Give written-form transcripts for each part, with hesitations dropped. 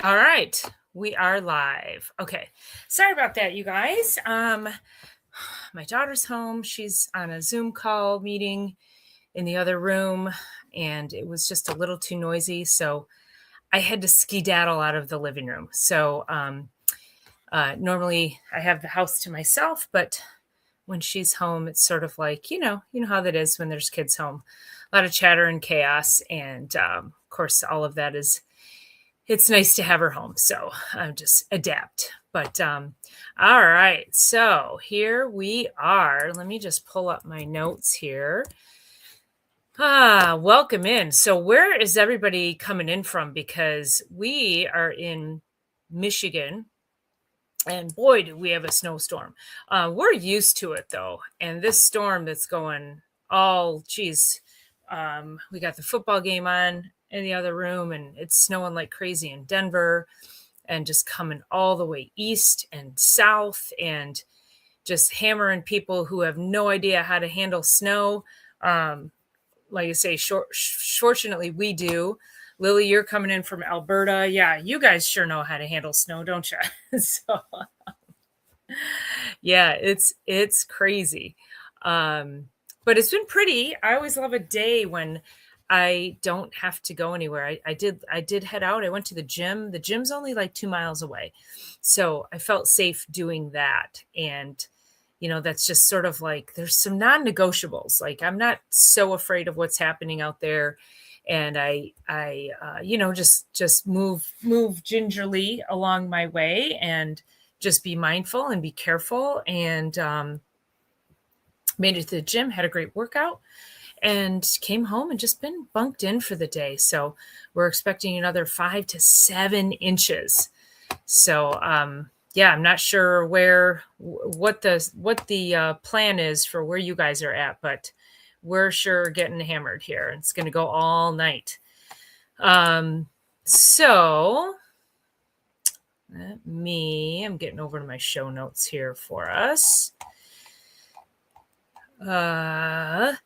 All right, we are live. Okay. Sorry about that, you guys. My daughter's home. She's on a Zoom call meeting in the other room, and it was just a little too noisy, so I had to skedaddle out of the living room. Normally I have the house to myself, but when she's home, it's sort of like, you know how that is when there's kids home. A lot of chatter and chaos, and of course, all of that is it's nice to have her home. So I'm just adapt. But all right. So here we are. Let me just pull up my notes here. Welcome in. So where is everybody coming in from? Because we are in Michigan. And boy, do we have a snowstorm. We're used to it though. And this storm that's going all, geez, we got the football game on in the other room, and it's snowing like crazy in Denver, and just coming all the way east and south, and just hammering people who have no idea how to handle snow. Like I say, fortunately, we do. Lily, you're coming in from Alberta. Yeah, you guys sure know how to handle snow, don't you? So yeah, it's crazy. Um, but it's been pretty. I always love a day when I don't have to go anywhere. I did head out. I went to the gym. The gym's only like 2 miles away. So I felt safe doing that. And that's just sort of like there's some non-negotiables. Like I'm not so afraid of what's happening out there. And I just move gingerly along my way and just be mindful and be careful, and made it to the gym, had a great workout, and came home and just been bunked in for the day. So we're expecting another 5 to 7 inches. So yeah, I'm not sure what the plan is for where you guys are at, but we're sure getting hammered here. It's going to go all night. So I'm getting over to my show notes here for us. Okay.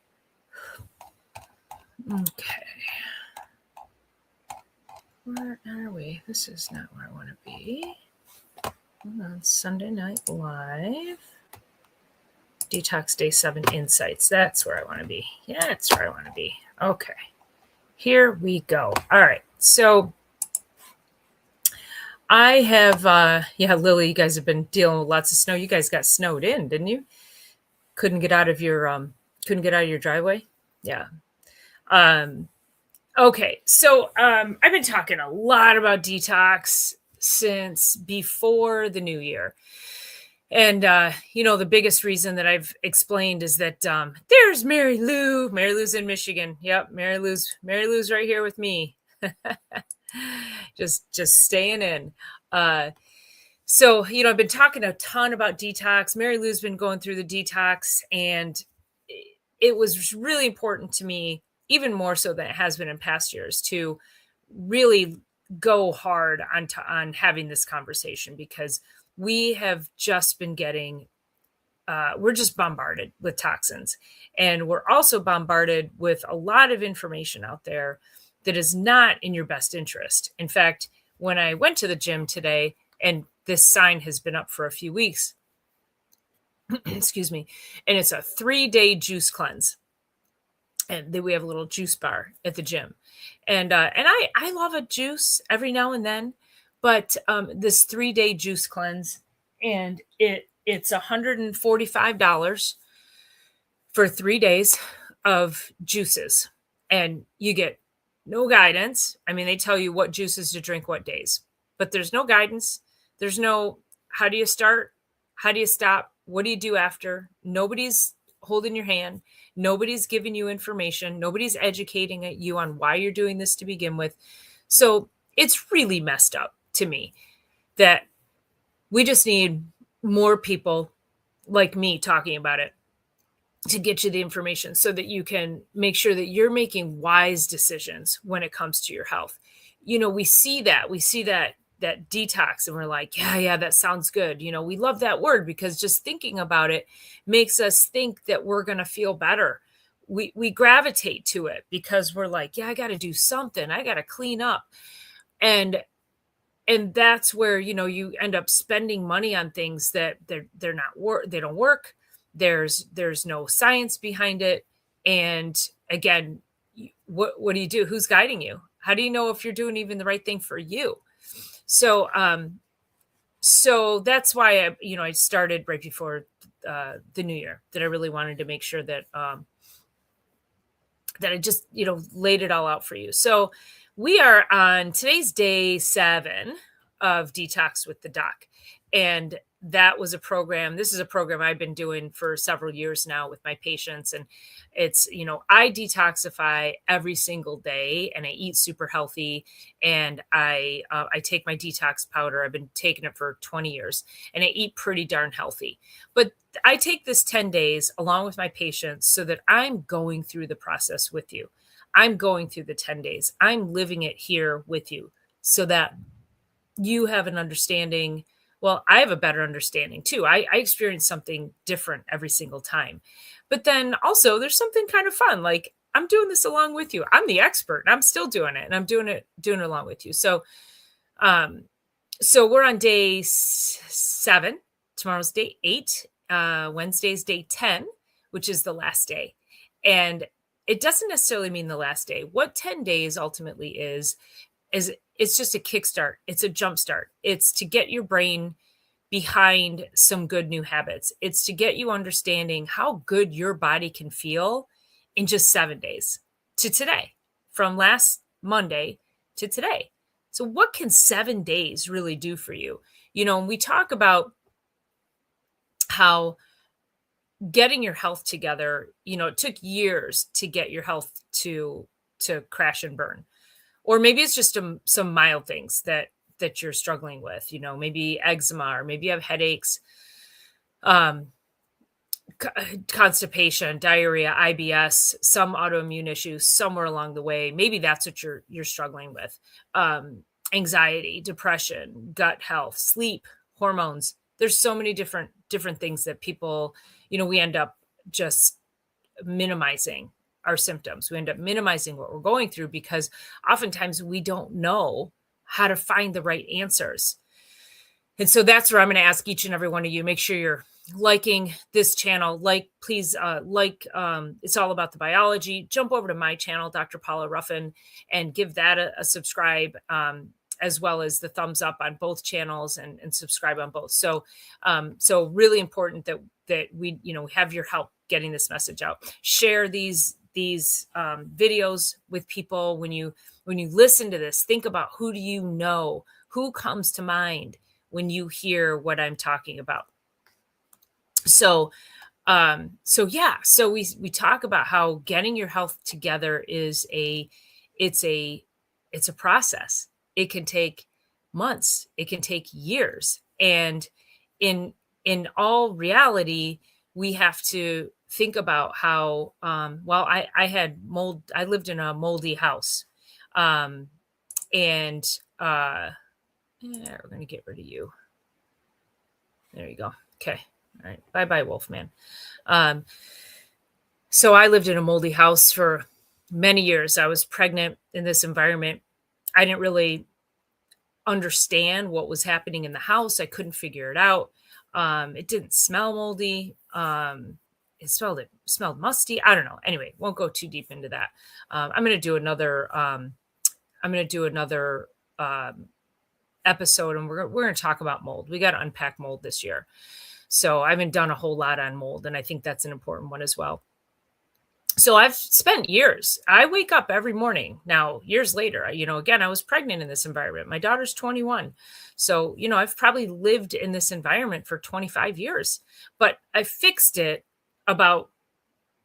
Where are we? This is not where I want to be. Hold on. Sunday Night Live. Detox Day 7 Insights. That's where I want to be. Yeah, that's where I want to be. Okay. Here we go. All right. So I have, Lily, you guys have been dealing with lots of snow. You guys got snowed in, didn't you? Couldn't get out of your driveway. Yeah. Okay. So I've been talking a lot about detox since before the new year. And the biggest reason that I've explained is that there's Mary Lou. Mary Lou's in Michigan. Yep, Mary Lou's right here with me. just staying in. So I've been talking a ton about detox. Mary Lou's been going through the detox, and it was really important to me, even more so than it has been in past years, to really go hard on having this conversation, because we have just been getting we're just bombarded with toxins, and we're also bombarded with a lot of information out there that is not in your best interest. In fact, when I went to the gym today, and this sign has been up for a few weeks, excuse me, and it's a 3-day juice cleanse. And then we have a little juice bar at the gym. And I love a juice every now and then, but this 3-day juice cleanse, and it's $145 for 3 days of juices, and you get no guidance. I mean, they tell you what juices to drink what days, but there's no guidance. There's no, how do you start? How do you stop? What do you do after? Nobody's holding your hand. Nobody's giving you information. Nobody's educating you on why you're doing this to begin with. So it's really messed up to me that we just need more people like me talking about it to get you the information so that you can make sure that you're making wise decisions when it comes to your health. We see that detox, and we're like, yeah, that sounds good. We love that word because just thinking about it makes us think that we're going to feel better. We gravitate to it because we're like, yeah, I got to do something. I got to clean up. And and that's where, you end up spending money on things that they're not work they don't work. There's no science behind it. And again, what do you do? Who's guiding you? How do you know if you're doing even the right thing for you? So so that's why I started right before the new year, that I really wanted to make sure that I just, laid it all out for you. So we are on today's day 7 of Detox with the Doc. And that was a program. This is a program I've been doing for several years now with my patients. And it's, I detoxify every single day, and I eat super healthy. And I take my detox powder. I've been taking it for 20 years, and I eat pretty darn healthy. But I take this 10 days along with my patients so that I'm going through the process with you. I'm going through the 10 days. I'm living it here with you so that you have an understanding. Well, I have a better understanding too. I experience something different every single time. But then also there's something kind of fun. Like, I'm doing this along with you. I'm the expert and I'm still doing it, and I'm doing it along with you. Um, so we're on day 7. Tomorrow's day 8. Wednesday's day 10, which is the last day. And it doesn't necessarily mean the last day. What 10 days ultimately is it's just a kickstart. It's a jump start. It's to get your brain behind some good new habits. It's to get you understanding how good your body can feel in just 7 days to today, from last Monday to today. So what can 7 days really do for you? When we talk about how getting your health together, it took years to get your health to crash and burn. Or maybe it's just some mild things that you're struggling with, maybe eczema, or maybe you have headaches, um, constipation, diarrhea, IBS, some autoimmune issues somewhere along the way. Maybe that's what you're struggling with. Anxiety, depression, gut health, sleep, hormones. There's so many different things that people, we end up just minimizing our symptoms. We end up minimizing what we're going through because oftentimes we don't know how to find the right answers. And so that's where I'm going to ask each and every one of you, make sure you're liking this channel. Please, it's all about the biology. Jump over to my channel, Dr. Paula Ruffin, and give that a subscribe, as well as the thumbs up on both channels, and subscribe on both. So really important that we, have your help getting this message out. Share these videos with people. When you listen to this, think about who do you know, who comes to mind when you hear what I'm talking about. So we talk about how getting your health together is it's a process. It can take months, it can take years. And in all reality, we have to think about how, I had mold. I lived in a moldy house. And we're going to get rid of you. There you go. Okay. All right. Bye-bye, Wolfman. So I lived in a moldy house for many years. I was pregnant in this environment. I didn't really understand what was happening in the house. I couldn't figure it out. It didn't smell moldy. It smelled musty. I don't know. Anyway, won't go too deep into that. I'm going to do another episode, and we're going to talk about mold. We got to unpack mold this year. So I haven't done a whole lot on mold, and I think that's an important one as well. So I've spent years. I wake up every morning now, years later. Again, I was pregnant in this environment. My daughter's 21. So, I've probably lived in this environment for 25 years, but I fixed it about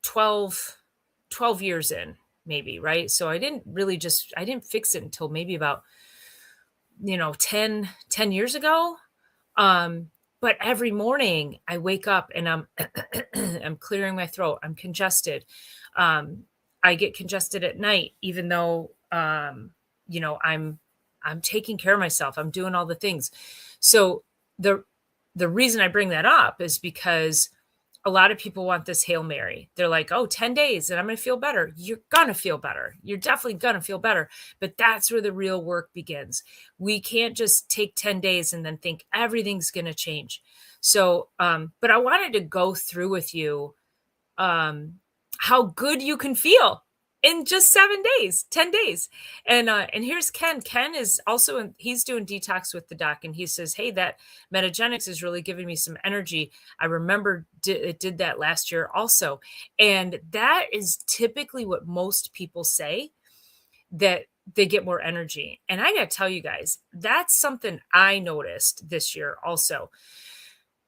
12 years in, maybe, right? So I didn't fix it until maybe about, 10 years ago. But every morning I wake up and I'm clearing my throat. I'm congested. I get congested at night, even though, I'm taking care of myself. I'm doing all the things. So the reason I bring that up is because a lot of people want this Hail Mary. They're like, oh, 10 days and I'm going to feel better. You're going to feel better. You're definitely going to feel better. But that's where the real work begins. We can't just take 10 days and then think everything's going to change. So, but I wanted to go through with you how good you can feel in just 7 days, 10 days. And here's Ken. Ken is also he's doing detox with the doc, and he says, hey, that metagenics is really giving me some energy. I remember it did that last year also. And that is typically what most people say, that they get more energy. And I got to tell you guys, that's something I noticed this year also.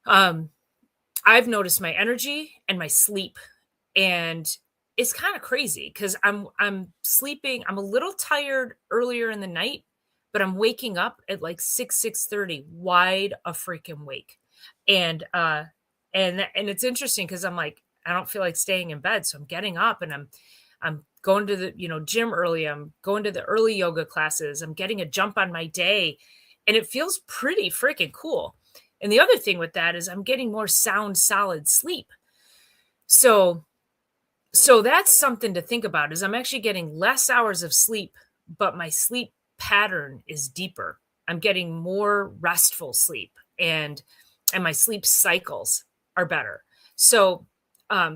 I've noticed my energy and my sleep, and it's kind of crazy because I'm sleeping. I'm a little tired earlier in the night, but I'm waking up at like 6:30, wide a freaking wake. And and it's interesting because I'm like, I don't feel like staying in bed. So I'm getting up and I'm going to the, gym early. I'm going to the early yoga classes. I'm getting a jump on my day. And it feels pretty freaking cool. And the other thing with that is I'm getting more sound, solid sleep. So that's something to think about, is I'm actually getting less hours of sleep, but my sleep pattern is deeper. I'm getting more restful sleep, and my sleep cycles are better. So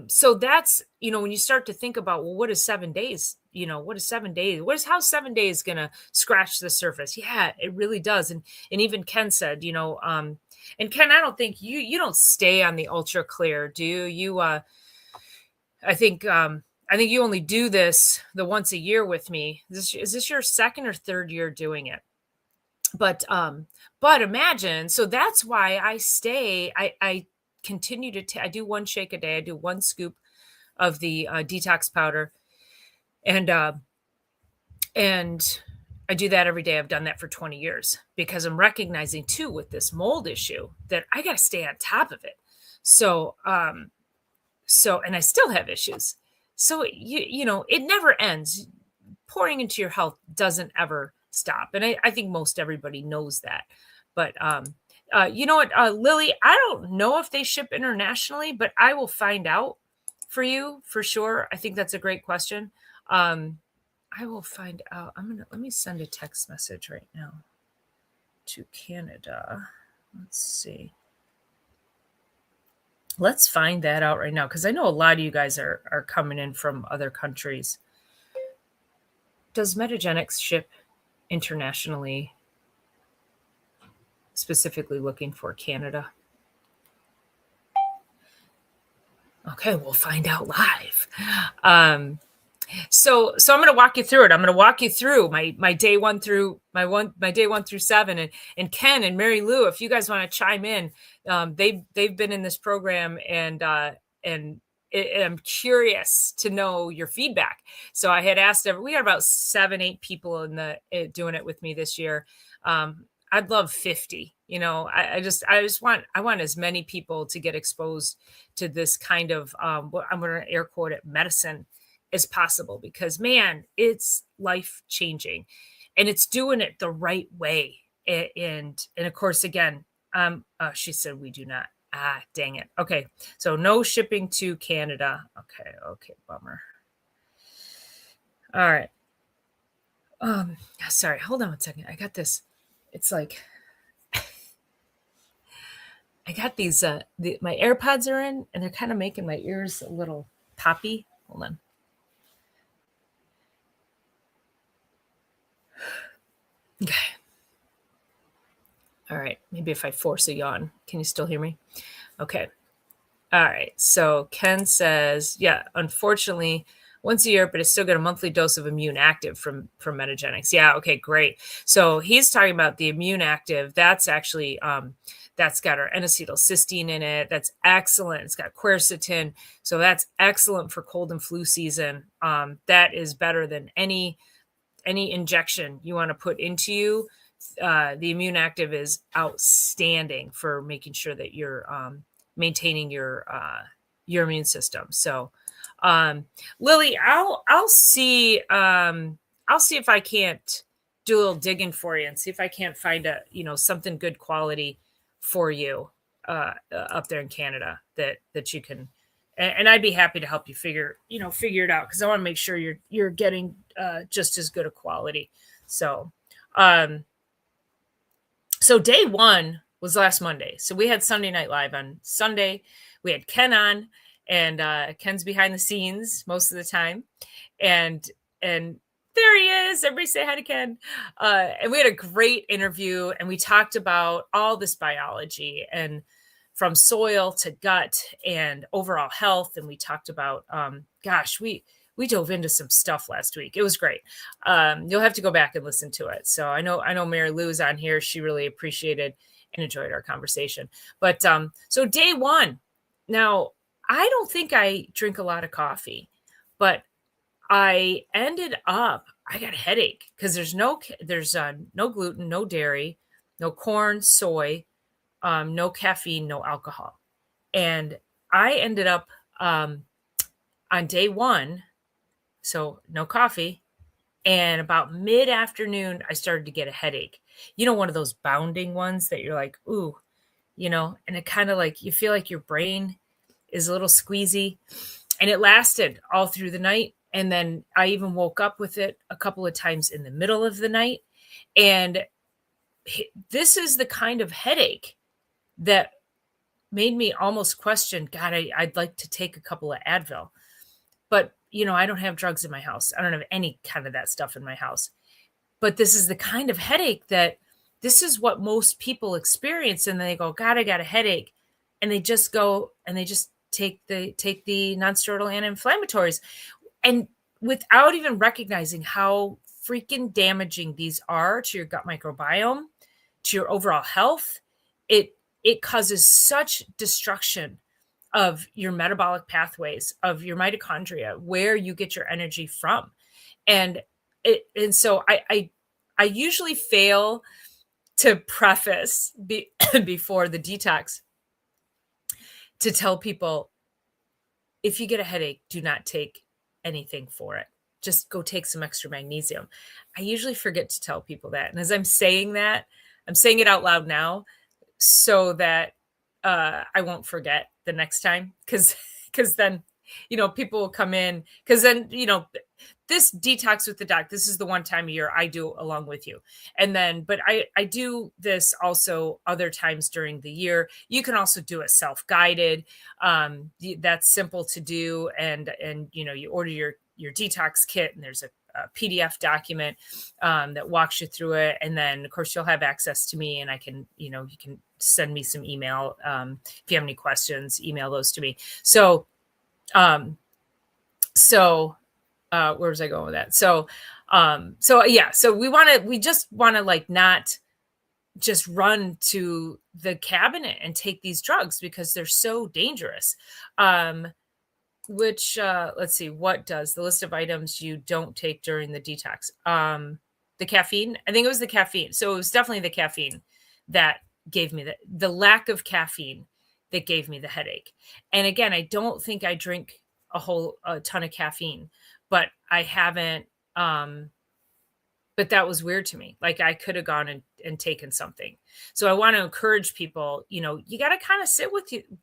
so that's, when you start to think about, well, what is 7 days? What is 7 days? How 7 days going to scratch the surface? Yeah, it really does. And even Ken said, and Ken, I don't think you don't stay on the ultra clear, do you? I think you only do this the once a year with me. Is this your second or third year doing it? But imagine, so that's why I stay. I continue to I do one shake a day. I do one scoop of the detox powder, and I do that every day. I've done that for 20 years because I'm recognizing too, with this mold issue, that I got to stay on top of it. So and I still have issues. So it never ends. Pouring into your health doesn't ever stop. And I think most everybody knows that. But you know what, Lily, I don't know if they ship internationally, but I will find out for you for sure. I think that's a great question. I will find out. Let me send a text message right now to Canada. Let's see. Let's find that out right now, because I know a lot of you guys are coming in from other countries. Does Metagenics ship internationally, specifically looking for Canada? Okay, we'll find out live. So I'm going to walk you through it. I'm going to walk you through my day one through my day 1 through 7, and Ken and Mary Lou, if you guys want to chime in, they've been in this program, and I'm curious to know your feedback. So I had asked we got about 7-8 people in doing it with me this year. I'd love 50. I want as many people to get exposed to this kind of what I'm going to air quote it, medicine, as possible, because man, it's life changing, and it's doing it the right way. And of course, again, she said we do not. Dang it. Okay, so no shipping to Canada. Okay, bummer. All right. Sorry, hold on 1 second. I got this. It's like I got these. My AirPods are in, and they're kind of making my ears a little poppy. Hold on. Okay. All right. Maybe if I force a yawn, can you still hear me? Okay. All right. So Ken says, yeah, unfortunately, once a year, but it's still got a monthly dose of immune active from Metagenics. Yeah. Okay. Great. So he's talking about the immune active. That's actually that's got our N-acetylcysteine in it. That's excellent. It's got quercetin. So that's excellent for cold and flu season. That is better than any injection you want to put into you. The immune active is outstanding for making sure that you're maintaining your immune system. So, Lily, I'll see if I can't do a little digging for you and see if I can't find something good quality for you. up there in Canada that you can, and I'd be happy to help you figure it out, because I want to make sure you're getting just as good a quality. So, um, so day one was last Monday. So we had Sunday Night Live on Sunday. We had Ken on, and Ken's behind the scenes most of the time, and there he is. Everybody say hi to Ken. And we had a great interview, and we talked about all this biology, and from soil to gut and overall health. And we talked about, gosh, we dove into some stuff last week. It was great. You'll have to go back and listen to it. So I know Mary Lou's on here. She really appreciated and enjoyed our conversation. But so day one, now I don't think I drink a lot of coffee, but I got a headache because there's no gluten, no dairy, no corn, soy, no caffeine, no alcohol. And I ended up on day one, so no coffee. And about mid-afternoon, I started to get a headache. One of those bounding ones that you're like, ooh, and it kind of like, you feel like your brain is a little squeezy. And it lasted all through the night. And then I even woke up with it a couple of times in the middle of the night. And this is the kind of headache that made me almost question, God, I'd like to take a couple of Advil. But, I don't have drugs in my house. I don't have any kind of that stuff in my house. But this is the kind of headache that this is what most people experience. And they go, God, I got a headache. And they just go and they just take the nonsteroidal anti-inflammatories. And without even recognizing how freaking damaging these are to your gut microbiome, to your overall health, it causes such destruction of your metabolic pathways, of your mitochondria, where you get your energy from. And so I usually fail to preface before the detox to tell people, if you get a headache, do not take anything for it. Just go take some extra magnesium. I usually forget to tell people that. And as I'm saying that, I'm saying it out loud now so that I won't forget the next time. Because then, people will come in. Because then, this Detox with the Doc, this is the one time a year I do along with you. And then, but I do this also other times during the year. You can also do it self-guided. That's simple to do. And you order your detox kit, and there's a PDF document that walks you through it. And then of course you'll have access to me, and I can, you can send me some email. If you have any questions, email those to me. So where was I going with that? So we just want to like not just run to the cabinet and take these drugs because they're so dangerous. Let's see, what does the list of items you don't take during the detox? The caffeine. I think it was the caffeine. So it was definitely the caffeine that gave me the lack of caffeine that gave me the headache. And again, I don't think I drink a ton of caffeine, but I haven't, but that was weird to me. Like I could have gone and taken something. So I want to encourage people, you got to kind of sit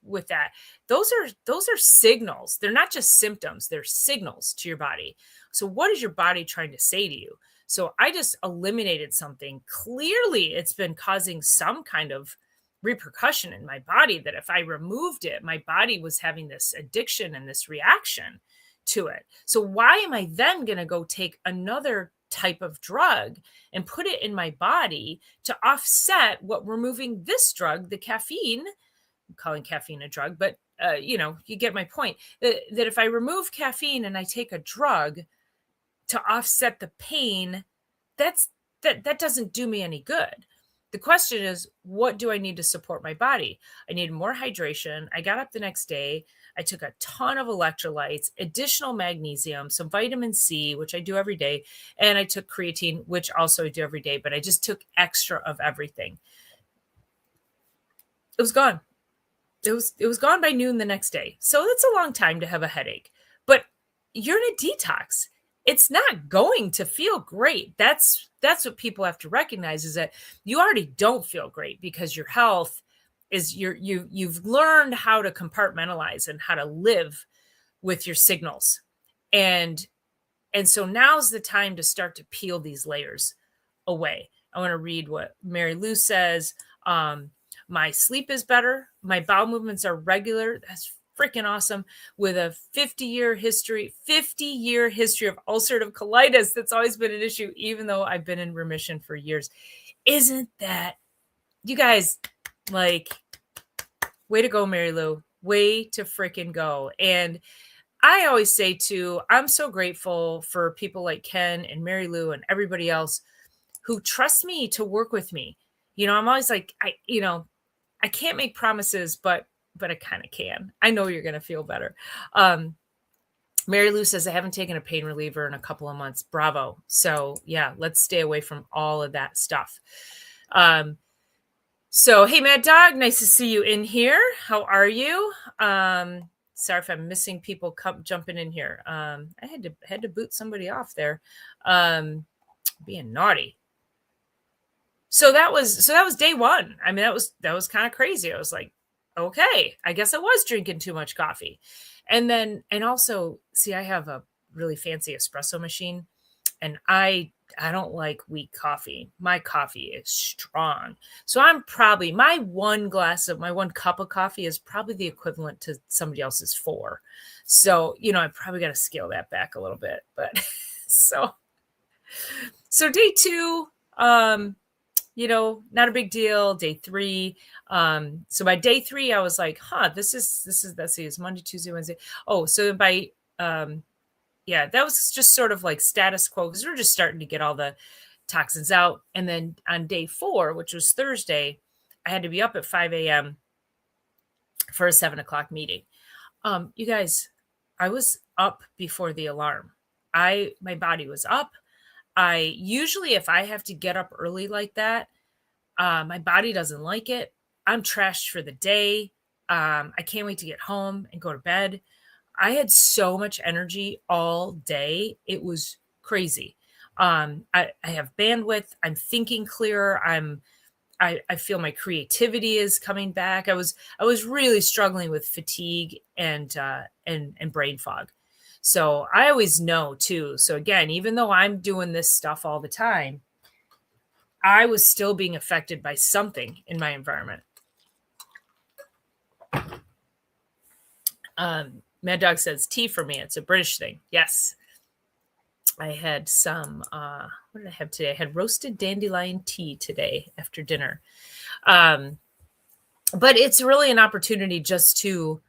with that. Those are signals. They're not just symptoms. They're signals to your body. So what is your body trying to say to you? So I just eliminated something. Clearly it's been causing some kind of repercussion in my body, that if I removed it, my body was having this addiction and this reaction to it. So why am I then going to go take another type of drug and put it in my body to offset what removing this drug, the caffeine? I'm calling caffeine a drug, but you get my point, that if I remove caffeine and I take a drug to offset the pain, that doesn't do me any good. The question is, what do I need to support my body? I need more hydration. I got up the next day. I took a ton of electrolytes, additional magnesium, some vitamin C, which I do every day. And I took creatine, which also I do every day, but I just took extra of everything. It was gone. It was gone by noon the next day. So that's a long time to have a headache, but you're in a detox. It's not going to feel great. That's what people have to recognize, is that you already don't feel great because your health is you've learned how to compartmentalize and how to live with your signals. And so now's the time to start to peel these layers away. I want to read what Mary Lou says. My sleep is better. My bowel movements are regular. That's freaking awesome. With a 50-year history of ulcerative colitis. That's always been an issue, even though I've been in remission for years. Isn't that, you guys, like, way to go, Mary Lou. Way to freaking go. And I always say too, I'm so grateful for people like Ken and Mary Lou and everybody else who trust me to work with me. I'm always like, I can't make promises, but I kind of can. I know you're going to feel better. Mary Lou says, I haven't taken a pain reliever in a couple of months. Bravo. So yeah, let's stay away from all of that stuff. So, hey, Mad Dog, nice to see you in here. How are you? Sorry if I'm missing people jumping in here. I had to boot somebody off there. Being naughty. So that was day one. I mean, that was kind of crazy. I was like, okay, I guess I was drinking too much coffee. And also, see, I have a really fancy espresso machine, and I don't like weak coffee. My coffee is strong. So I'm probably, my one cup of coffee is probably the equivalent to somebody else's 4. So, I probably got to scale that back a little bit, but so day 2, not a big deal. Day 3. So by day 3, I was like, this is, let's see, it's Monday, Tuesday, Wednesday. Oh, so by, yeah, that was just sort of like status quo because we're just starting to get all the toxins out. And then on day 4, which was Thursday, I had to be up at 5 a.m. for a 7 o'clock meeting. You guys, I was up before the alarm. My body was up. I usually, if I have to get up early like that, my body doesn't like it. I'm trashed for the day. I can't wait to get home and go to bed. I had so much energy all day. It was crazy. I have bandwidth. I'm thinking clearer. I feel my creativity is coming back. I was really struggling with fatigue and brain fog. So I always know too. So again, even though I'm doing this stuff all the time, I was still being affected by something in my environment. Mad Dog says tea for me. It's a British thing. Yes. I had some, what did I have today? I had roasted dandelion tea today after dinner. But it's really an opportunity just to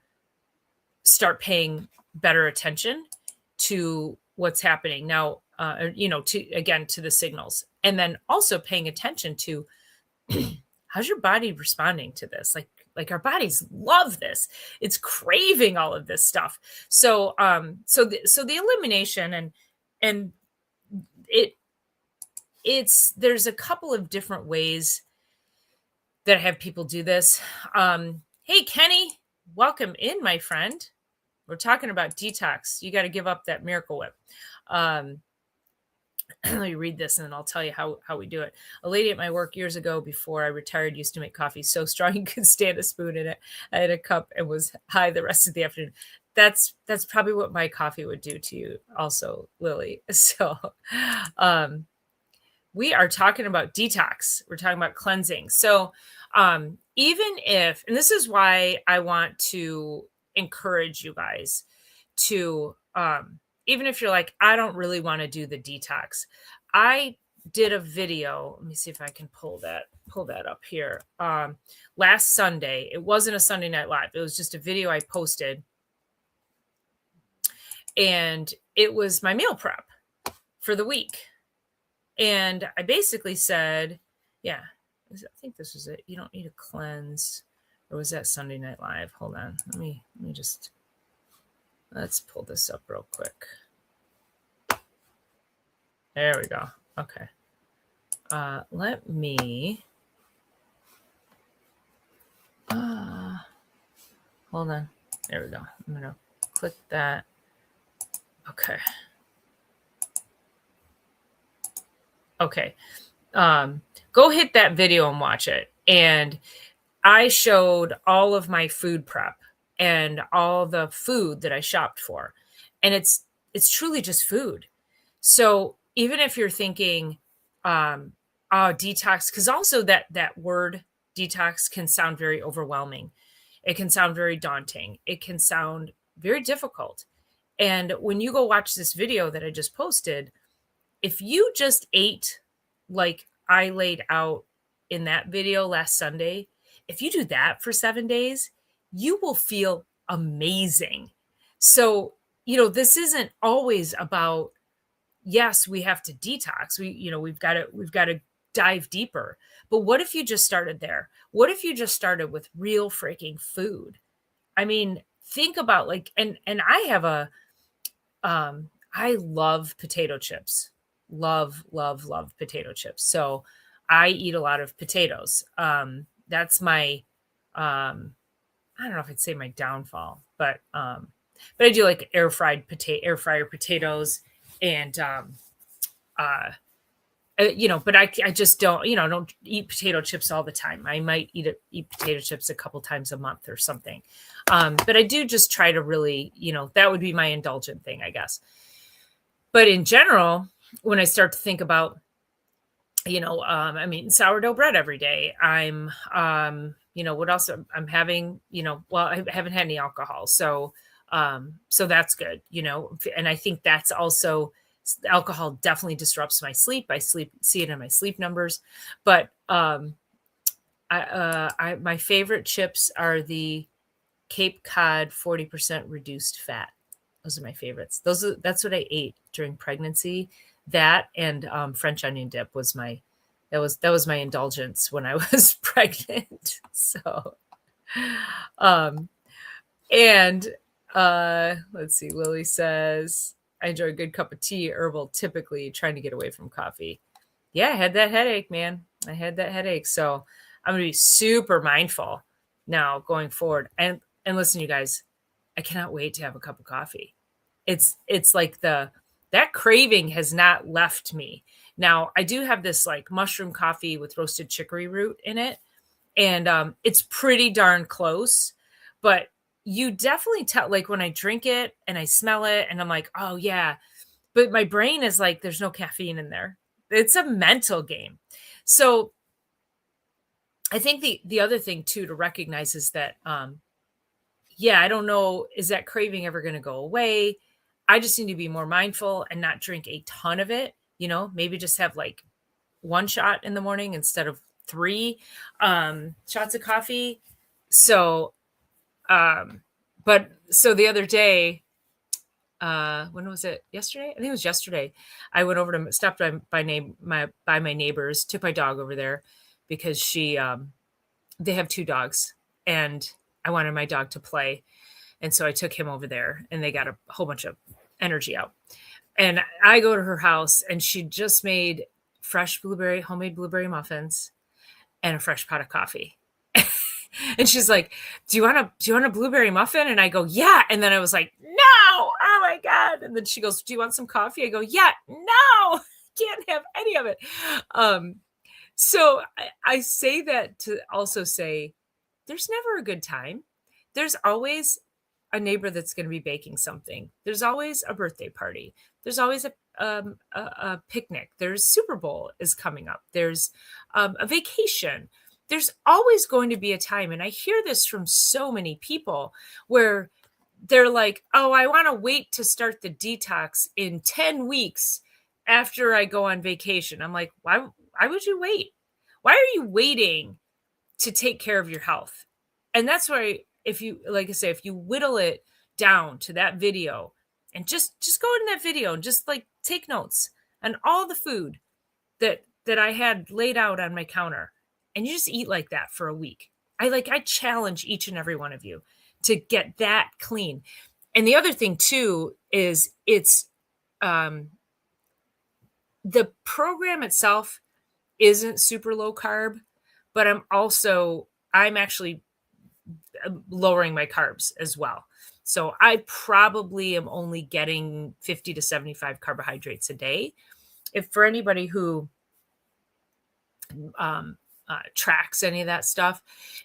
start paying better attention to what's happening now, to the signals, and then also paying attention to how's your body responding to this? Like our bodies love this. It's craving all of this stuff. So, so the elimination and there's a couple of different ways that I have people do this. Hey, Kenny, welcome in, my friend. We're talking about detox. You got to give up that Miracle Whip. Let me read this and then I'll tell you how we do it. A lady at my work years ago before I retired used to make coffee so strong you could stand a spoon in it. I had a cup and was high the rest of the afternoon. That's probably what my coffee would do to you also, Lily. So we are talking about detox. We're talking about cleansing. So even if, and this is why I want to encourage you guys to, even if you're like, I don't really want to do the detox. I did a video. Let me see if I can pull that up here. Last Sunday, it wasn't a Sunday Night Live. It was just a video I posted. And it was my meal prep for the week. And I basically said, yeah, I think this was it. You don't need to cleanse. Or was that Sunday Night Live? Hold on. Let's pull this up real quick. There we go. Okay. Let me, hold on. There we go. I'm going to click that. Okay. Okay. Go hit that video and watch it. And I showed all of my food prep and all the food that I shopped for, and it's truly just food. So even if you're thinking, um, "Oh, detox," because also that word detox can sound very overwhelming. It can sound very daunting. It can sound very difficult. And when you go watch this video that I just posted, if you just ate like I laid out in that video last Sunday, if you do that for 7 days, you will feel amazing. So, this isn't always about, yes, we have to detox. We've got to dive deeper. But what if you just started there? What if you just started with real freaking food? I mean, think about like and I love potato chips. Love, love, love potato chips. So I eat a lot of potatoes. That's my I don't know if I'd say my downfall, but I do like air fryer potatoes and uh but I just don't eat potato chips all the time. I might eat potato chips a couple times a month or something. But I do just try to really, that would be my indulgent thing, I guess. But in general, when I start to think about, I'm eating sourdough bread every day. What else I'm having, well, I haven't had any alcohol. So that's good, and I think that's also alcohol definitely disrupts my sleep. See it in my sleep numbers, but my favorite chips are the Cape Cod 40% reduced fat. Those are my favorites. That's what I ate during pregnancy. That and French onion dip was that was my indulgence when I was pregnant. So, um, and let's see. Lily says, "I enjoy a good cup of tea, herbal, typically trying to get away from coffee." Yeah, I had that headache, man. I had that headache, so I'm gonna be super mindful now going forward. And listen, you guys, I cannot wait to have a cup of coffee. It's like that craving has not left me. Now, I do have this like mushroom coffee with roasted chicory root in it, and it's pretty darn close, but you definitely tell like when I drink it and I smell it and I'm like, "Oh yeah." But my brain is like there's no caffeine in there. It's a mental game. So, I think the other thing too to recognize is that yeah, I don't know, is that craving ever going to go away? I just need to be more mindful and not drink a ton of it, maybe just have like one shot in the morning instead of three shots of coffee. So, but so the other day, when was it? Yesterday? I think it was yesterday. I went over to stopped by my neighbors, took my dog over there because they have two dogs and I wanted my dog to play. And so I took him over there and they got a whole bunch of energy out. And I go to her house and she just made homemade blueberry muffins and a fresh pot of coffee. And she's like, do you want a blueberry muffin? And I go, yeah. And then I was like, no, oh my God. And then she goes, do you want some coffee? I go, yeah, no, can't have any of it. So I say that to also say there's never a good time. There's always a neighbor that's going to be baking something. There's always a birthday party. There's always a picnic. There's Super Bowl is coming up. There's a vacation. There's always going to be a time. And I hear this from so many people where they're like, oh, I want to wait to start the detox in 10 weeks after I go on vacation. I'm like, why would you wait? Why are you waiting to take care of your health? And that's why if you, like I say, if you whittle it down to that video and just go in that video and just like take notes on all the food that I had laid out on my counter and you just eat like that for a week. I challenge each and every one of you to get that clean. And the other thing too is it's the program itself isn't super low carb, but I'm actually lowering my carbs as well. So I probably am only getting 50 to 75 carbohydrates a day. If for anybody who tracks any of that stuff.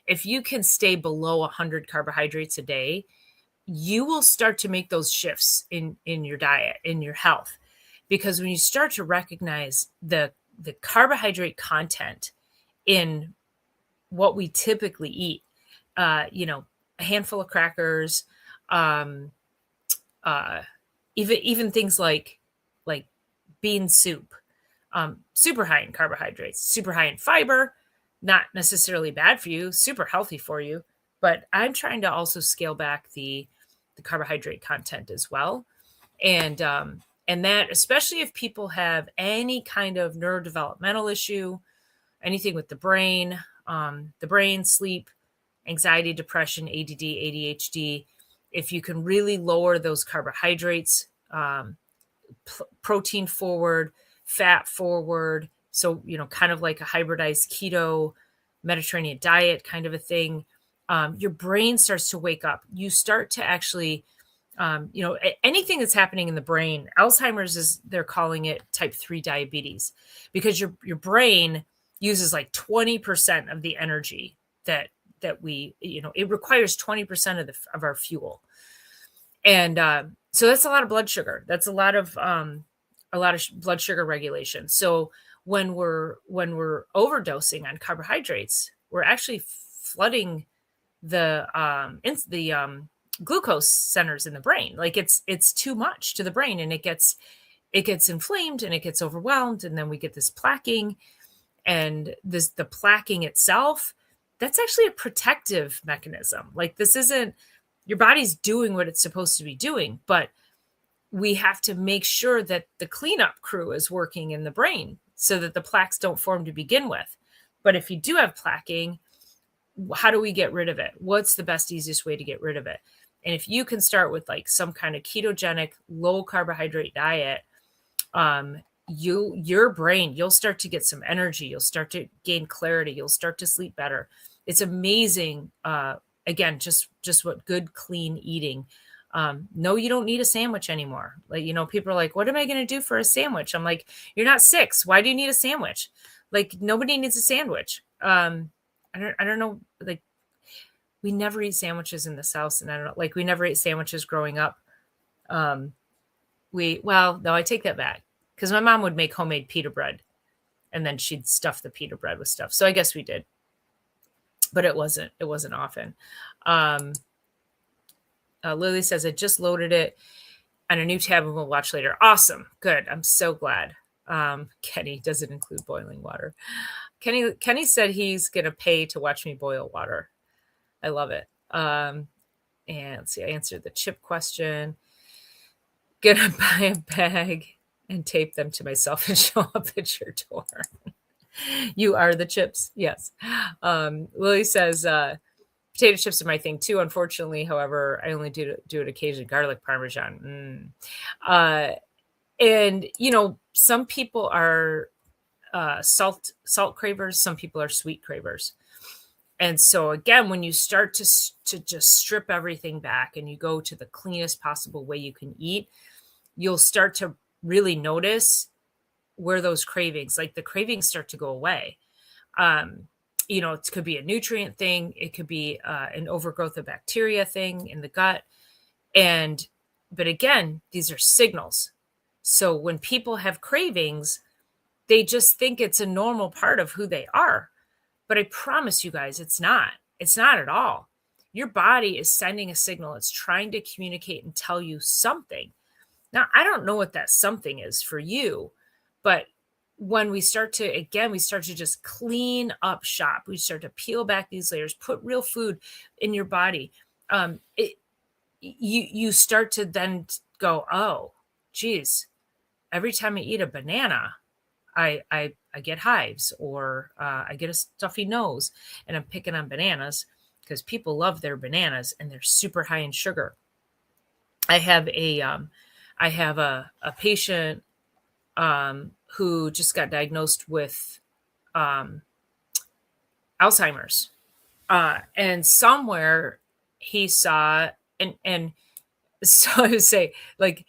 If you can stay below 100 carbohydrates a day, you will start to make those shifts in your diet, in your health, because when you start to recognize the carbohydrate content in what we typically eat, a handful of crackers, um, uh, even things like bean soup, super high in carbohydrates, super high in fiber, not necessarily bad for you, super healthy for you. But I'm trying to also scale back the carbohydrate content as well, and that especially if people have any kind of neurodevelopmental issue, anything with the brain, sleep, anxiety, depression, ADD, ADHD. If you can really lower those carbohydrates, protein forward, fat forward. So, kind of like a hybridized keto Mediterranean diet kind of a thing. Your brain starts to wake up. You start to actually, anything that's happening in the brain, Alzheimer's is, they're calling it type 3 diabetes, because your brain uses like 20% of the energy that we, it requires 20% of our fuel. And so that's a lot of blood sugar. That's a lot of blood sugar regulation. So when we're overdosing on carbohydrates, we're actually flooding the glucose centers in the brain. Like it's too much to the brain, and it gets inflamed and it gets overwhelmed, and then we get this plaquing, and the plaquing itself, that's actually a protective mechanism. Like, this isn't, your body's doing what it's supposed to be doing, but we have to make sure that the cleanup crew is working in the brain so that the plaques don't form to begin with. But if you do have plaquing, how do we get rid of it? What's the best, easiest way to get rid of it? And if you can start with like some kind of ketogenic, low carbohydrate diet, your brain, you'll start to get some energy. You'll start to gain clarity. You'll start to sleep better. It's amazing. Again, just what good, clean eating. No, you don't need a sandwich anymore. Like, people are like, what am I going to do for a sandwich? I'm like, you're not 6. Why do you need a sandwich? Like, nobody needs a sandwich. I don't know. Like, we never eat sandwiches in this house. And I don't know, like, we never ate sandwiches growing up. No, I take that back, because my mom would make homemade pita bread, and then she'd stuff the pita bread with stuff. So I guess we did, but it wasn't often. Lily says, I just loaded it on a new tab and we'll watch later. Awesome. Good. I'm so glad. Kenny, does it include boiling water? Kenny said he's going to pay to watch me boil water. I love it. And let's see, I answered the chip question. Gonna buy a bag and tape them to myself and show up at your door. You are the chips. Yes. Lily says, potato chips are my thing too. Unfortunately, however, I only do it occasionally. Garlic Parmesan. And some people are salt cravers. Some people are sweet cravers. And so again, when you start to just strip everything back and you go to the cleanest possible way you can eat, you'll start to really notice where those cravings, like the cravings, start to go away. It could be a nutrient thing. It could be an overgrowth of bacteria thing in the gut. But again, these are signals. So when people have cravings, they just think it's a normal part of who they are. But I promise you guys, it's not. It's not at all. Your body is sending a signal. It's trying to communicate and tell you something. Now, I don't know what that something is for you, but when we start to just clean up shop, we start to peel back these layers, put real food in your body. You start to then go, oh, geez, every time I eat a banana, I get hives, or I get a stuffy nose, and I'm picking on bananas because people love their bananas and they're super high in sugar. I have a patient who just got diagnosed with Alzheimer's, and somewhere he saw, and so I would say, like,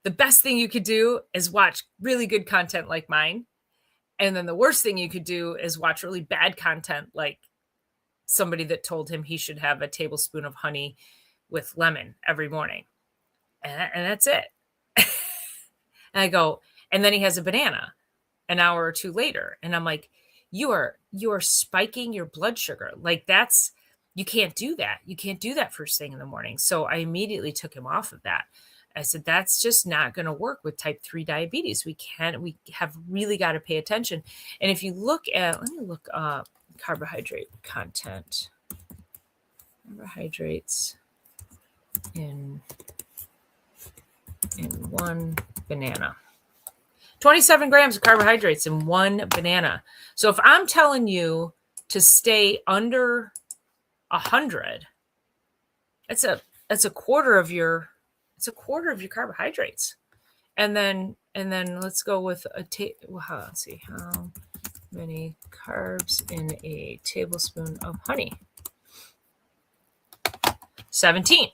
the best thing you could do is watch really good content like mine, And then the worst thing you could do is watch really bad content, like somebody that told him he should have a tablespoon of honey with lemon every morning. And that's it. And I go, and then he has a banana an hour or two later. And I'm like, you are spiking your blood sugar. Like that's, you can't do that. You can't do that first thing in the morning. So I immediately took him off of that. I said, that's just not going to work with type 3 diabetes. We have really got to pay attention. And if you look at, let me look up carbohydrate content, carbohydrates in one banana. 27 grams of carbohydrates in one banana. So if I'm telling you to stay under 100, it's a quarter of your carbohydrates. And then let's go with let's see, how many carbs in a tablespoon of honey? 17.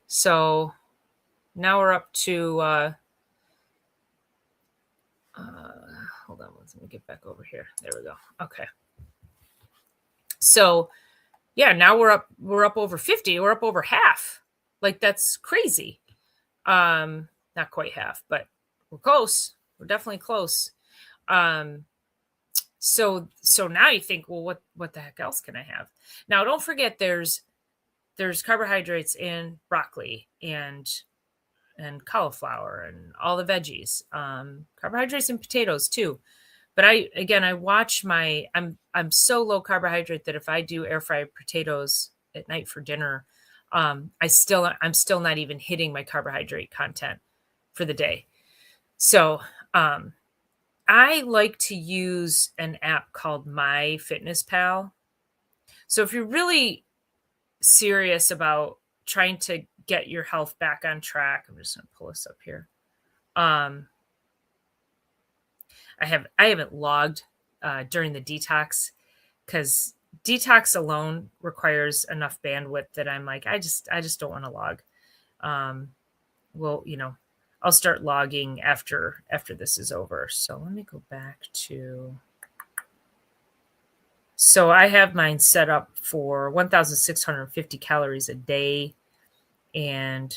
So now we're up to hold on, let me get back over here. There we go. Okay. So yeah, now we're up over 50. We're up over half. Like that's crazy. Not quite half, but we're close. We're definitely close. So now you think, well, what the heck else can I have? Now don't forget there's carbohydrates in broccoli and cauliflower and all the veggies, carbohydrates in potatoes too. But I watch I'm so low carbohydrate that if I do air fried potatoes at night for dinner, I'm still not even hitting my carbohydrate content for the day. So, I like to use an app called MyFitnessPal. So if you're really serious about trying to get your health back on track, I'm just going to pull this up here. I haven't logged during the detox because detox alone requires enough bandwidth that I'm like, I just don't want to log. Well, I'll start logging after this is over. So let me go back to. So I have mine set up for 1,650 calories a day, and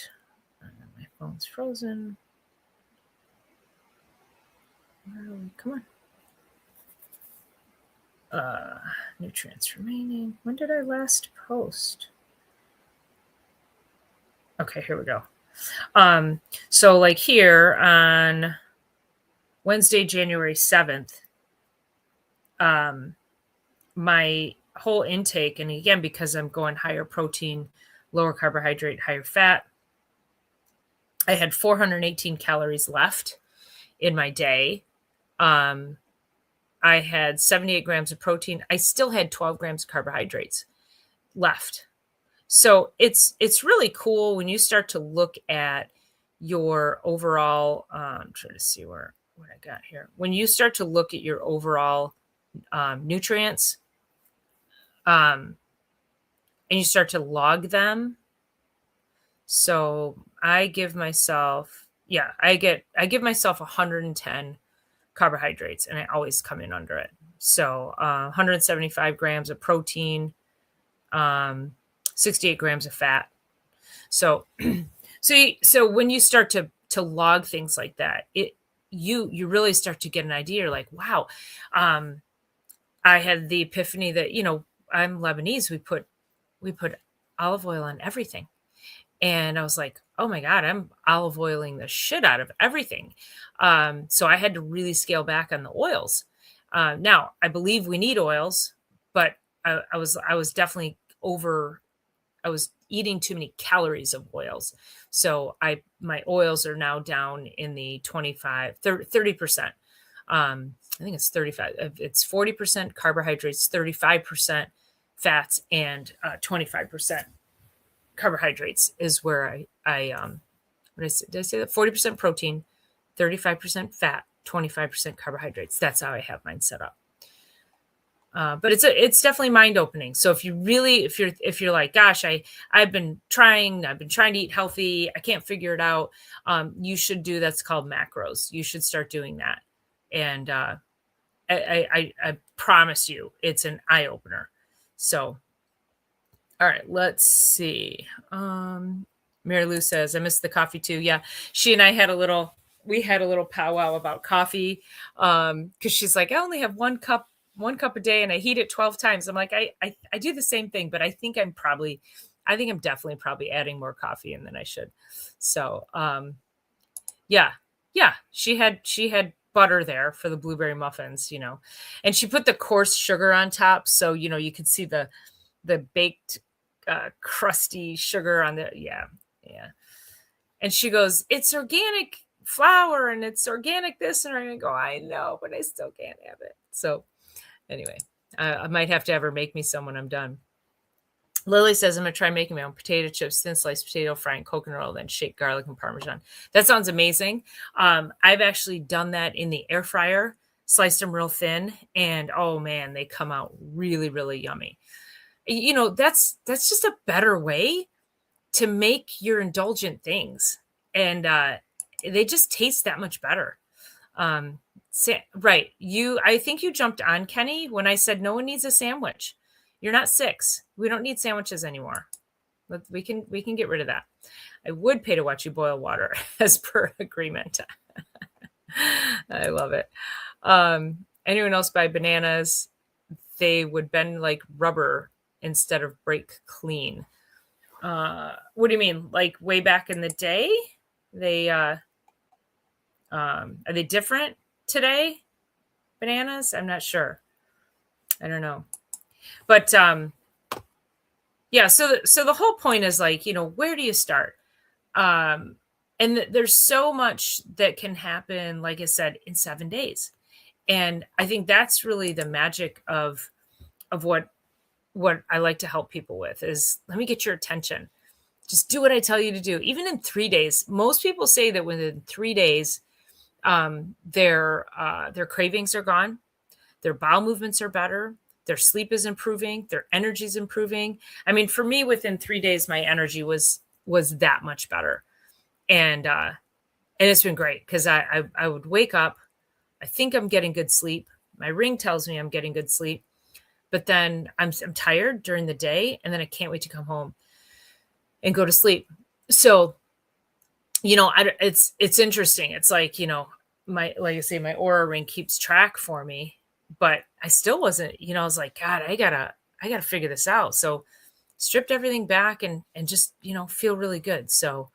my phone's frozen. Come on. Nutrients remaining. When did I last post? Okay, here we go. So like here on Wednesday, January 7th, my whole intake, and again, because I'm going higher protein, lower carbohydrate, higher fat, I had 418 calories left in my day. I had 78 grams of protein. I still had 12 grams of carbohydrates left. So it's really cool when you start to look at your overall, I'm trying to see what I got here. When you start to look at your overall nutrients, and you start to log them. So I give myself, I give myself 110 carbohydrates, and I always come in under it. So 175 grams of protein, 68 grams of fat. So so when you start to log things like that, you really start to get an idea. You're like, wow. I had the epiphany that, I'm Lebanese. We put olive oil on everything. And I was like, oh my God, I'm olive oiling the shit out of everything. So I had to really scale back on the oils. Now I believe we need oils, but I was definitely I was eating too many calories of oils. So my oils are now down in the 30%. I think it's 35. It's 40% carbohydrates, 35% fats, and 25% carbohydrates is where did I say that? 40% protein, 35% fat, 25% carbohydrates. That's how I have mine set up. But it's definitely mind opening. So if you're like, gosh, I've been trying to eat healthy, I can't figure it out. You should do, that's called macros. You should start doing that. And I promise you, it's an eye opener. So, all right, let's see. Mary Lou says, I miss the coffee too. Yeah, she and I had we had a little powwow about coffee. Because she's like, I only have one cup a day, and I heat it 12 times. I'm like, I do the same thing, but I think I'm definitely probably adding more coffee in than I should. So, yeah. Yeah, she had butter there for the blueberry muffins, and she put the coarse sugar on top, so, you could see the baked, crusty sugar on the yeah, yeah. And she goes, "It's organic flour and it's organic this," and I go, "I know, but I still can't have it." So, anyway, I might have to have her make me some when I'm done. Lily says, I'm going to try making my own potato chips, thin sliced potato, fry in coconut oil, then shake garlic and Parmesan. That sounds amazing. I've actually done that in the air fryer, sliced them real thin, and oh man, they come out really, really yummy. That's just a better way to make your indulgent things. And they just taste that much better. Right. I think you jumped on Kenny when I said no one needs a sandwich. You're not 6. We don't need sandwiches anymore. We can get rid of that. I would pay to watch you boil water as per agreement. I love it. Anyone else buy bananas? They would bend like rubber instead of break clean. What do you mean? Like way back in the day? They are they different today? Bananas? I'm not sure. I don't know. But yeah, so the whole point is like, where do you start? And there's so much that can happen, like I said, in 7 days. And I think that's really the magic of what I like to help people with is let me get your attention. Just do what I tell you to do. Even in 3 days, most people say that within 3 days, their cravings are gone, their bowel movements are better, their sleep is improving, their energy is improving. I mean, for me, within 3 days, my energy was that much better, and it's been great because I would wake up, I think I'm getting good sleep. My ring tells me I'm getting good sleep, but then I'm tired during the day, and then I can't wait to come home and go to sleep. So, it's interesting. It's like, like I say, my Aura ring keeps track for me, but I still wasn't, I was like, God, I gotta figure this out. So stripped everything back and just, feel really good. So,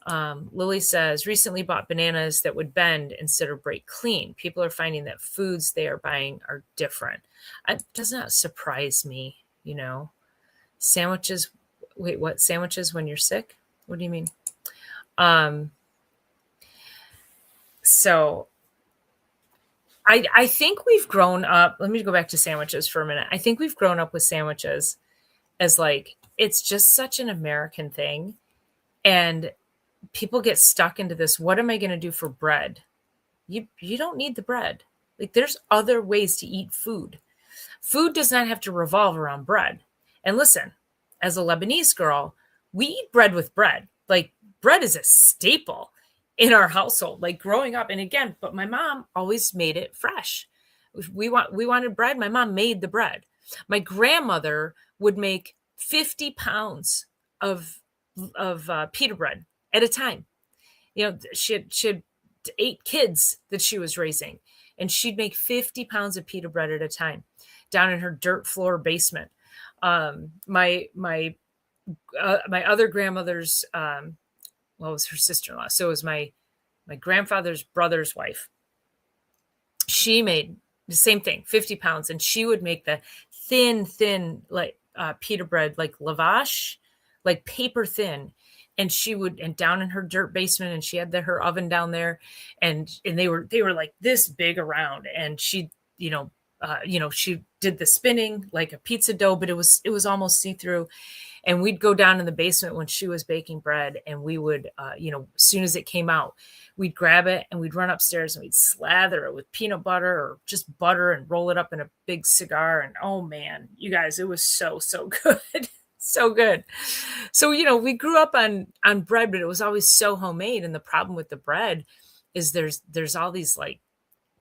Lily says, recently bought bananas that would bend instead of break clean. People are finding that foods they are buying are different. It does not surprise me, sandwiches. Wait, what? Sandwiches when you're sick? What do you mean? So I think we've grown up. Let me go back to sandwiches for a minute. I think we've grown up with sandwiches as like, it's just such an American thing. And people get stuck into this. What am I going to do for bread? You don't need the bread. Like there's other ways to eat food. Food does not have to revolve around bread. And listen, as a Lebanese girl, we eat bread with bread. Like bread is a staple in our household, like growing up. And again, but my mom always made it fresh. We wanted bread. My mom made the bread. My grandmother would make 50 pounds of pita bread at a time. She had 8 kids that she was raising, and she'd make 50 pounds of pita bread at a time down in her dirt floor basement. My other grandmother's, well, it was her sister-in-law. So it was my grandfather's brother's wife. She made the same thing, 50 pounds. And she would make the thin, like pita bread, like lavash, like paper thin. And and down in her dirt basement, and she had her oven down there, and they were like this big around. And she, she did the spinning like a pizza dough, but it was almost see-through. And we'd go down in the basement when she was baking bread, and we would, as soon as it came out, we'd grab it and we'd run upstairs and we'd slather it with peanut butter or just butter and roll it up in a big cigar. And oh man, you guys, it was so good. So good. So, we grew up on bread, but it was always so homemade. And the problem with the bread is there's all these like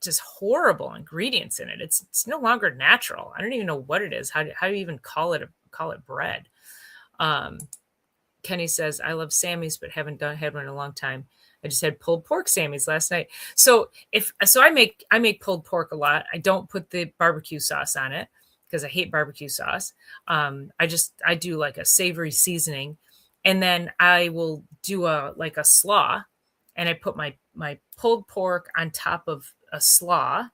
just horrible ingredients in it. It's no longer natural. I don't even know what it is. How do you even call it bread? Um, Kenny says, I love Sammy's, but haven't had one in a long time. I just had pulled pork Sammy's last night. So I make pulled pork a lot. I don't put the barbecue sauce on it because I hate barbecue sauce. I do like a savory seasoning, and then I will do a slaw, and I put my pulled pork on top of a slaw,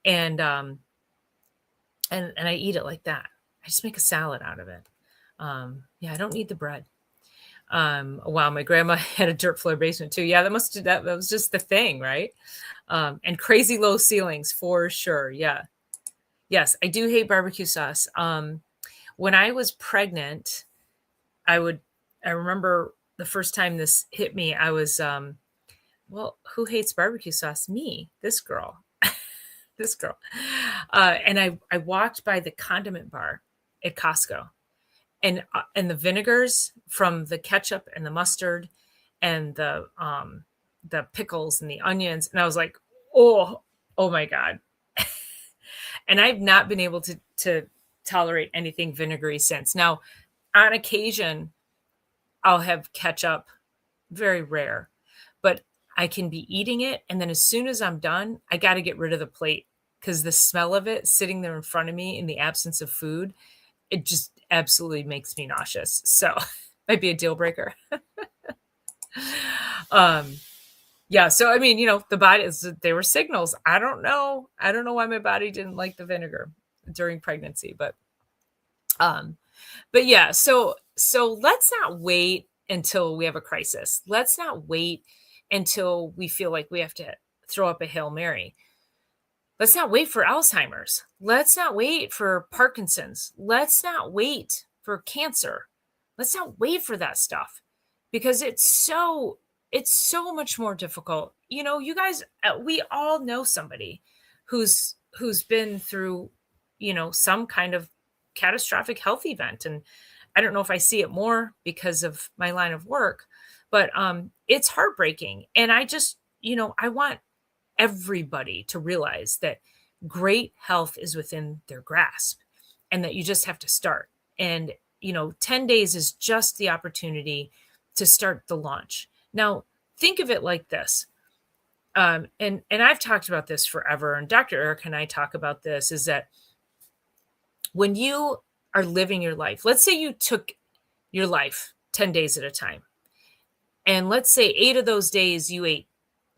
and I eat it like that. I just make a salad out of it. Yeah, I don't need the bread. Wow, my grandma had a dirt floor basement too. Yeah, that was just the thing, right? And crazy low ceilings for sure. Yeah. Yes, I do hate barbecue sauce. When I was pregnant, I remember the first time this hit me, I was well, who hates barbecue sauce? Me, this girl. This girl. And I walked by the condiment bar at Costco, and the vinegars from the ketchup and the mustard and the pickles and the onions, and I was like, oh my god. And I've not been able to tolerate anything vinegary since. Now, on occasion, I'll have ketchup, very rare, but I can be eating it, and then as soon as I'm done, I got to get rid of the plate because the smell of it sitting there in front of me in the absence of food, it just absolutely makes me nauseous. So might be a deal breaker. um, yeah. So, I mean, the body they were signals. I don't know. I don't know why my body didn't like the vinegar during pregnancy, um, but yeah, so let's not wait until we have a crisis. Let's not wait until we feel like we have to throw up a Hail Mary. Let's not wait for Alzheimer's. Let's not wait for Parkinson's. Let's not wait for cancer. Let's not wait for that stuff because it's so much more difficult. You guys, we all know somebody who's been through, some kind of catastrophic health event. And I don't know if I see it more because of my line of work, but it's heartbreaking. And I just, I want everybody to realize that great health is within their grasp and that you just have to start. And, 10 days is just the opportunity to start the launch. Now, think of it like this. And I've talked about this forever, and Dr. Eric and I talk about this, is that when you are living your life, let's say you took your life 10 days at a time, and let's say 8 of those days you ate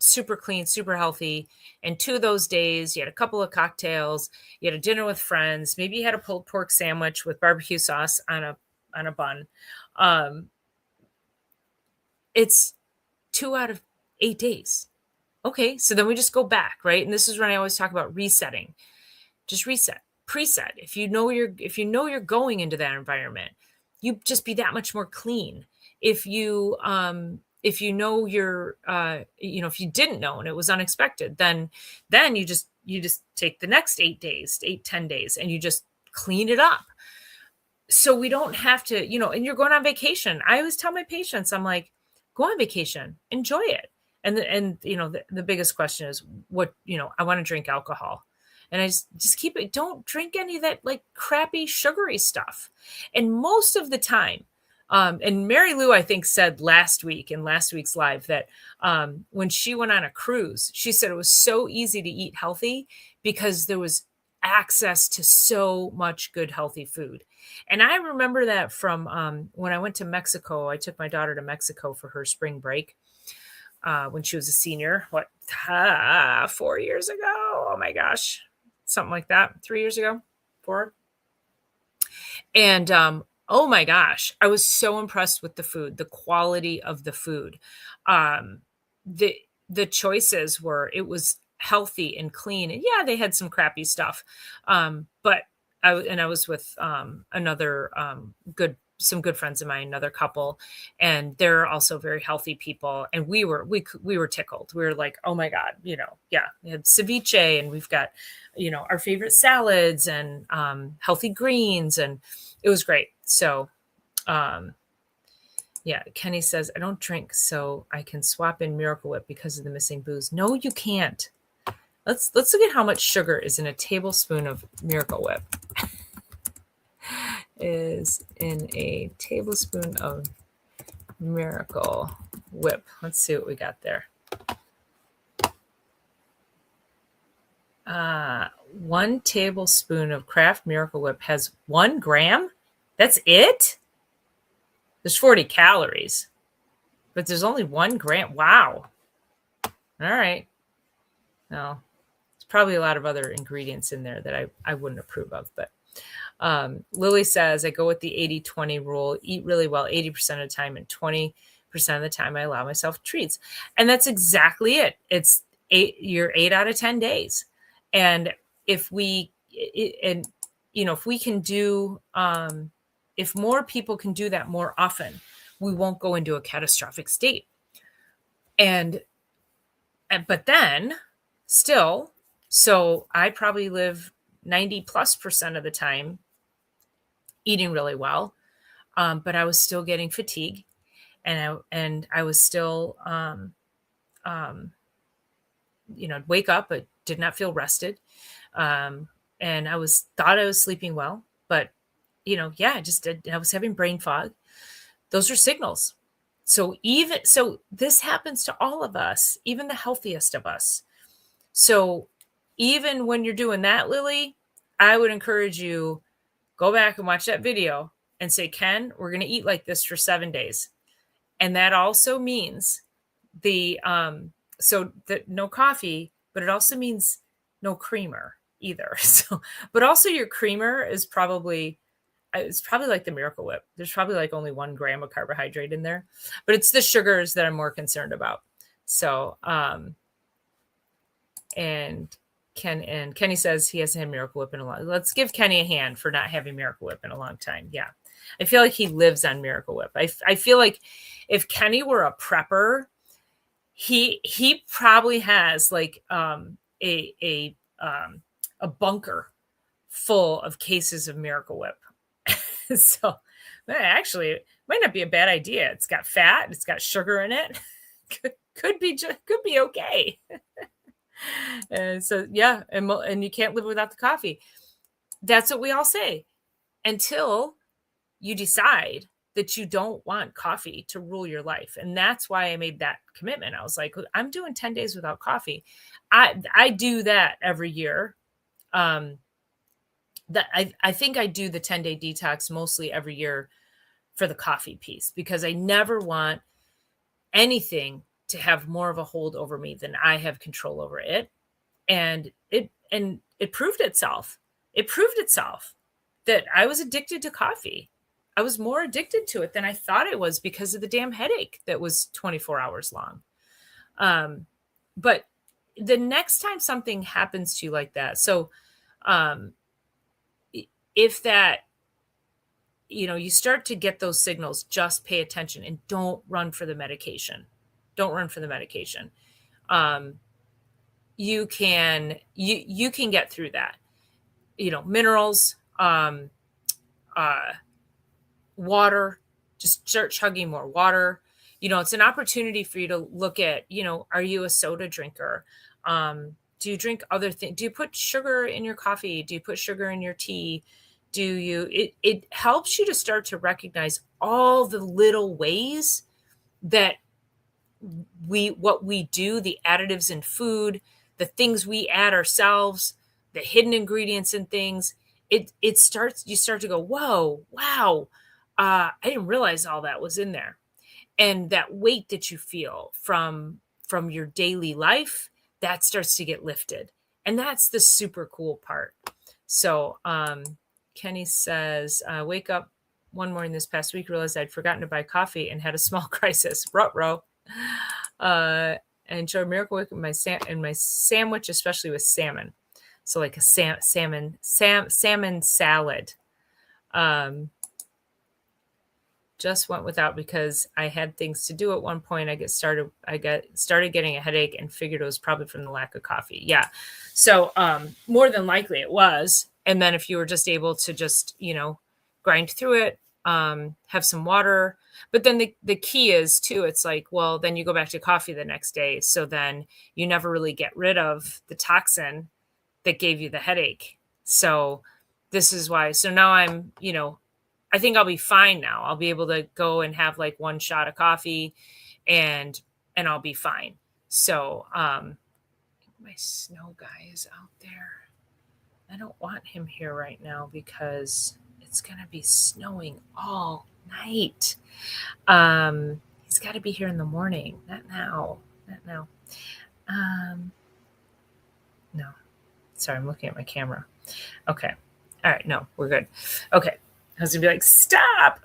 super clean, super healthy, and 2 of those days you had a couple of cocktails, you had a dinner with friends, maybe you had a pulled pork sandwich with barbecue sauce on a bun. It's 2 out of 8 days. Okay, so then we just go back, right? And this is when I always talk about resetting. Just reset, preset. If you know you're going into that environment, you just be that much more clean. If you know if you didn't know and it was unexpected, then you just take the next 8 days, 10 days, and you just clean it up. So we don't have to, and you're going on vacation. I always tell my patients, I'm like, go on vacation, enjoy it. And the biggest question is what, I want to drink alcohol. And I just keep it, don't drink any of that like crappy sugary stuff. And most of the time, and Mary Lou, I think, said last week in last week's live that when she went on a cruise, she said it was so easy to eat healthy because there was access to so much good, healthy food. And I remember that from when I went to Mexico. I took my daughter to Mexico for her spring break when she was a senior, 4 years ago? Oh my gosh, something like that. 3 years ago, 4. And oh my gosh, I was so impressed with the food, the quality of the food. The choices it was healthy and clean. And yeah, they had some crappy stuff. But I was with another some good friends of mine, another couple, and they're also very healthy people. And we were tickled. We were like, oh my God, yeah, we had ceviche, and we've got, our favorite salads and healthy greens, and it was great. So, yeah, Kenny says, I don't drink, so I can swap in Miracle Whip because of the missing booze. No, you can't. Let's look at how much sugar is in a tablespoon of Miracle Whip. Is in a tablespoon of Miracle Whip. Let's see what we got there. 1 tablespoon of Kraft Miracle Whip has 1 gram. That's it? There's 40 calories, but there's only 1 gram. Wow. All right. No, there's probably a lot of other ingredients in there that I wouldn't approve of. But Lily says, I go with the 80-20 rule, eat really well 80% of the time, and 20% of the time I allow myself treats. And that's exactly it. It's you're 8 out of 10 days. And if we, if we can do, if more people can do that more often, we won't go into a catastrophic state. But then still, so I probably live 90+% of the time eating really well. But I was still getting fatigue, and I was still, wake up, but did not feel rested. And I thought I was sleeping well, but I was having brain fog. Those are signals. So this happens to all of us, even the healthiest of us. So even when you're doing that, Lily, I would encourage you, go back and watch that video and say, Ken, we're going to eat like this for 7 days. And that also means that no coffee, but it also means no creamer either. So, but also your creamer is probably like the Miracle Whip. There's probably like only 1 gram of carbohydrate in there, but it's the sugars that I'm more concerned about. So, and Kenny says he hasn't had Miracle Whip in a long time. Let's give Kenny a hand for not having Miracle Whip in a long time. Yeah. I feel like he lives on Miracle Whip. I feel like if Kenny were a prepper, he probably has like a bunker full of cases of Miracle Whip. So actually, it might not be a bad idea. It's got fat, it's got sugar in it. could be okay. And so yeah, and you can't live without the coffee. That's what we all say until you decide that you don't want coffee to rule your life. And that's why I made that commitment. I was like, I'm doing 10 days without coffee. I do that every year. I think I do the 10-day detox mostly every year for the coffee piece, because I never want anything to have more of a hold over me than I have control over it. And it proved itself. It proved itself that I was addicted to coffee. I was more addicted to it than I thought I was because of the damn headache that was 24 hours long. But the next time something happens to you like that, so if that, you start to get those signals, just pay attention and don't run for the medication. Don't run for the medication. You can get through that. Minerals, water, just start chugging more water. It's an opportunity for you to look at, are you a soda drinker? Do you drink other things? Do you put sugar in your coffee? Do you put sugar in your tea? It helps you to start to recognize all the little ways that what we do, the additives in food, the things we add ourselves, the hidden ingredients in things. You start to go, whoa, wow. I didn't realize all that was in there. And that weight that you feel from your daily life, that starts to get lifted. And that's the super cool part. So Kenny says, wake up one morning this past week, realized I'd forgotten to buy coffee and had a small crisis. Ruh-roh. And enjoy Miracle Whip in my sandwich, especially with salmon. So like a salmon salad. Just went without because I had things to do at one point. I started getting a headache and figured it was probably from the lack of coffee. Yeah. So more than likely it was. And then if you were just able to just, grind through it, have some water. But then the key is too, it's like, well, then you go back to coffee the next day. So then you never really get rid of the toxin that gave you the headache. So this is why. So now I think I'll be fine now. I'll be able to go and have like one shot of coffee and I'll be fine. So my snow guy is out there. I don't want him here right now because it's going to be snowing all night. He's got to be here in the morning. Not now. Not now. No. Sorry, I'm looking at my camera. Okay. All right. No, we're good. Okay. I was going to be like, stop.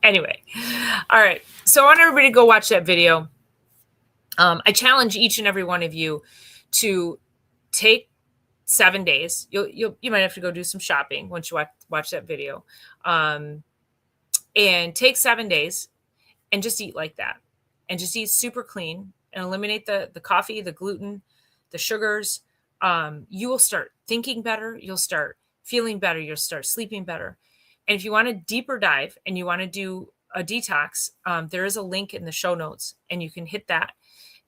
Anyway. All right. So I want everybody to go watch that video. I challenge each and every one of you to take 7 days. You might have to go do some shopping once you watch that video. And take 7 days and just eat like that. And just eat super clean and eliminate the coffee, the gluten, the sugars. You will start thinking better. You'll start feeling better. You'll start sleeping better. And if you want a deeper dive and you want to do a detox, there is a link in the show notes and you can hit that.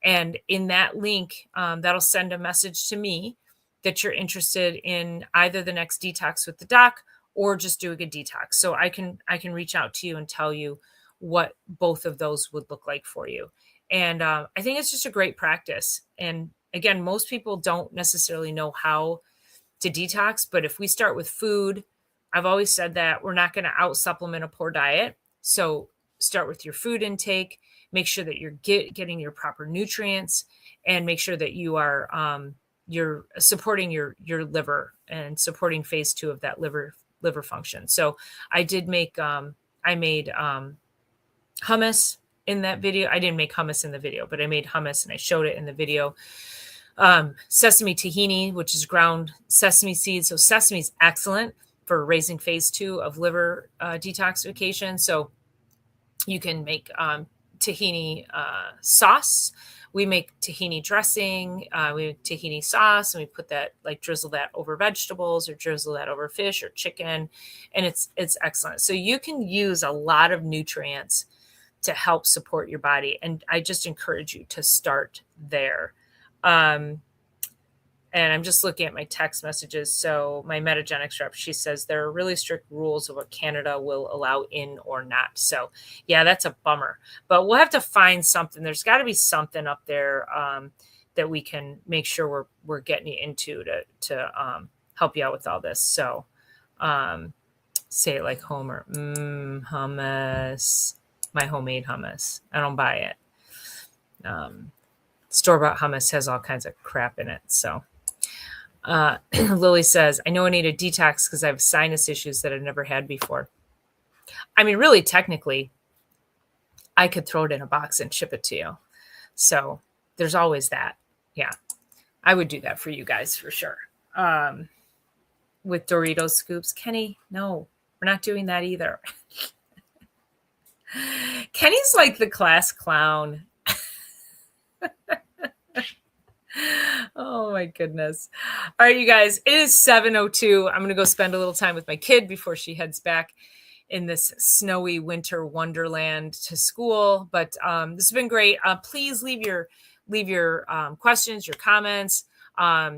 And in that link, that'll send a message to me that you're interested in either the next detox with the doc or just doing a detox. So I can reach out to you and tell you what both of those would look like for you. And I think it's just a great practice. And again, most people don't necessarily know how to detox, but if we start with food, I've always said that we're not going to out supplement a poor diet. So start with your food intake, make sure that you're getting your proper nutrients, and make sure that you are, you're supporting your liver and supporting phase 2 of that liver function. So I did make, I made hummus in that video. I didn't make hummus in the video, but I made hummus and I showed it in the video. Sesame tahini, which is ground sesame seeds. So sesame is excellent for raising phase 2 of liver detoxification. So you can make tahini sauce. We make tahini dressing, we make tahini sauce, and we put that, like drizzle that over vegetables or drizzle that over fish or chicken. And it's excellent. So you can use a lot of nutrients to help support your body. And I just encourage you to start there. And I'm just looking at my text messages. So my Metagenics rep, she says there are really strict rules of what Canada will allow in or not. So yeah, that's a bummer, but we'll have to find something. There's got to be something up there that we can make sure we're getting you into to help you out with all this. So say it like Homer, hummus, my homemade hummus. I don't buy it. Store-bought hummus has all kinds of crap in it. So Lily says, I know I need a detox because I have sinus issues that I've never had before. I mean, really, technically, I could throw it in a box and ship it to you. So there's always that. Yeah, I would do that for you guys for sure. With Doritos scoops. Kenny, no, we're not doing that either. Kenny's like the class clown. Oh my goodness. All right, you guys, it is 7:02. I'm going to go spend a little time with my kid before she heads back in this snowy winter wonderland to school. But this has been great. Please leave your questions, your comments.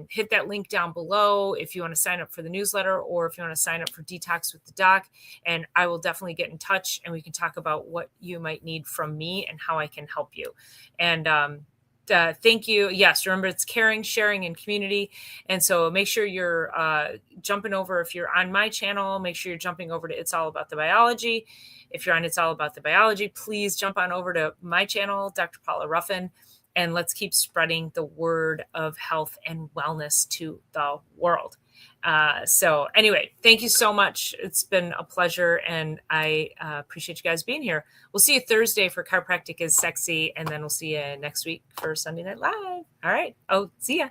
Hit that link down below if you want to sign up for the newsletter or if you want to sign up for Detox with the Doc. And I will definitely get in touch and we can talk about what you might need from me and how I can help you. And thank you. Yes, remember it's caring, sharing, and community. And so make sure you're jumping over. If you're on my channel, make sure you're jumping over to It's All About the Biology. If you're on It's All About the Biology, please jump on over to my channel, Dr. Paula Ruffin, and let's keep spreading the word of health and wellness to the world. So anyway, thank you so much. It's been a pleasure, and I appreciate you guys being here. We'll see you Thursday for Chiropractic is Sexy, and then we'll see you next week for Sunday Night Live. All right. Oh, see ya.